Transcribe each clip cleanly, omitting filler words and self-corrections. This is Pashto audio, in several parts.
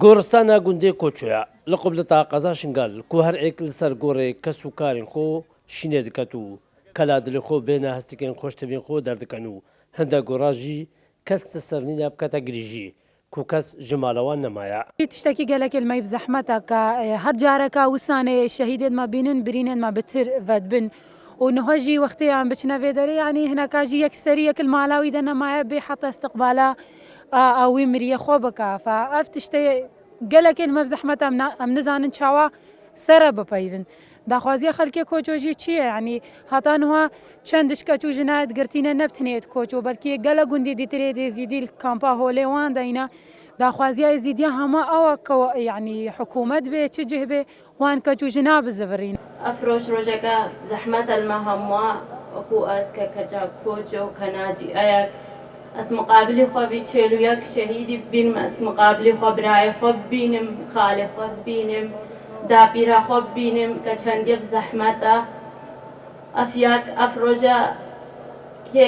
گۆڕستانە گوندێ کۆچۆیە لە قوبلەتا قەزا شنگال کو هەر ئێک لەسەر گۆڕێ کەس و کارین خۆ شینێ دکەت و کەلا دلێ خۆ بێنە هەستیکەین خۆشتەوین خۆ دەردەکەن و هەندە گۆڕاژی کەس سەرنینە بکەتە گریژی کو کەس ژمالەوان نەمایە تشتێکی گەلێک المەی بزەحمەتە کە هەر جارەکە وسانێ شەهیدێت ما بینن برینێن ما بتر ڤەت بن و نهۆژی وەختەیان بچنە وێدەرە ینی هەنەکاژی یەکسەری یەکل مالاوی دەنەمایە بێ حەتە استقبالە ئەوی مریە خۆ بکە ئەف تشتێ گەلێکێ المە بزەحمەتە ئەم نزانن چاوە سرە بپەیون داخوازیە خەلکێ کۆچۆژی چییە ینی هاتانوە چەند دشکە و ژنایەت گرتینە نەبتنێت کۆچۆ بەلکی گەلە گوندی دیترێ دێزیدی کامپا هۆلێوان دەینە داخوازیای زیدیا هەمە ئەوە کە ینی حکوومەت بێ چ جه بێ وان کەچ و ژنا بزەڤڕین ئەفرۆش ڕۆژەکە زەحمەت ئەلمە هەمووە وەکو ئەسکە کەجا کۆچۆ و کەناجی ئەیەک ئەس مقابلی خۆ بی چێلو یەک شەهیدی ببینم ئەس مقابلی خۆ برایە خۆ ببینم خاڵێ خۆ ببینم داپیرە خۆ ببینم کە چەندێ زەحمەتە ئەفیاک ئەفرۆژە کێ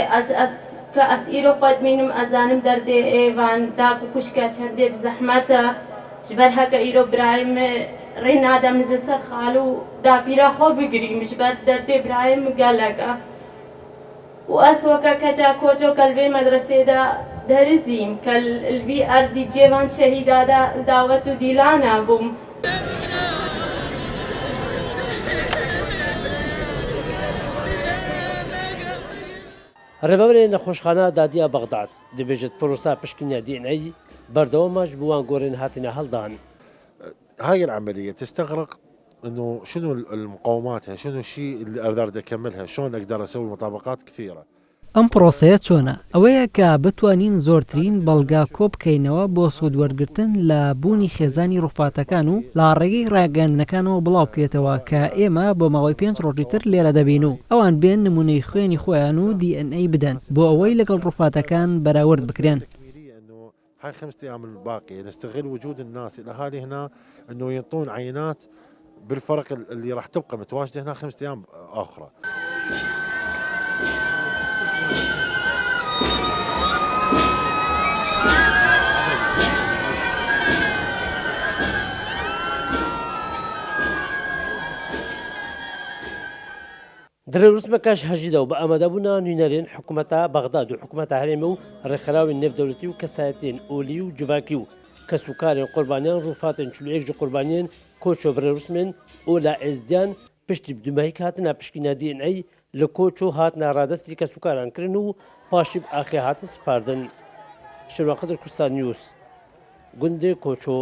کە ئەس ئیرۆ خۆت بینم ئەزانم دەردێ ئێوان داک و کوشکە چەندێ زەحمەتە ji ber heke îro birayê me rê nade min ji ser xalo û dapîra xwe bigirîm ji ber derdê birayê min gelek e û ez weke keca koca ke li vê medresê de derizîm ke li vî erdî cêvan şehîda de dawet û dîlane bûm. ڕێبەرێ نەخۆشخانە دادیا بەغداد دەبێژێت پرۆسا پشکنیا DNA بەردەوامەش بوان گۆڕێن هاتنە هەڵدان. هاي العملية تستغرق انه شنو المقوماتها، شنو الشيء اللي اقدر اكملها، شلون اقدر اسوي مطابقات كثيرة. ئەم پرۆسەیە چۆنە؟ ئەوەیە کە بتوانین زۆرترین بەڵگا کۆ بکەینەوە بۆ سوودوەرگرتن لە بوونی خێزانی ڕووفاتەکان و لا ڕێگەی ڕاگەاندنەکانەوە بڵاو بکرێتەوە کە ئێمە بۆ ماوەی 5 ڕۆژی تر لێرە دەبین و ئەوان بێن نمونەی خوێنی خۆیان و DNA بدەن بۆ ئەوەی لەگەڵ ڕووفاتەکان بەراورد بکرێن. هاي 5 أيام الباقية نستغل وجود الناس الأهالي هنا انه ينطون عينات بالفرق اللي راح تبقى متواجدة هنا 5 أيام أخرى. درەوروسمەکەش هەژیدە و بە ئامادەبوونا نوێنەرێن حکوومەتە بەغداد و حکوومەتە هەرێمە و ڕێکخراوی نێودەوڵەتی و کەسایەتێن ئۆلی و جوواکی و کەسوکارێن قوربانیان ڕووفاتن چلوێک قوربانیان کۆچۆ برەوروسمێن ئۆ لا ئێزدیان پشتی بدومایی هاتنە پشکینە DNA لە کۆچ و هاتنە ڕادەستی کەسوکاران کردن و پاشی ئاخێ هاتە سپاردن. شەروان قەدر کوردستان نیوز گوندێ کۆچۆ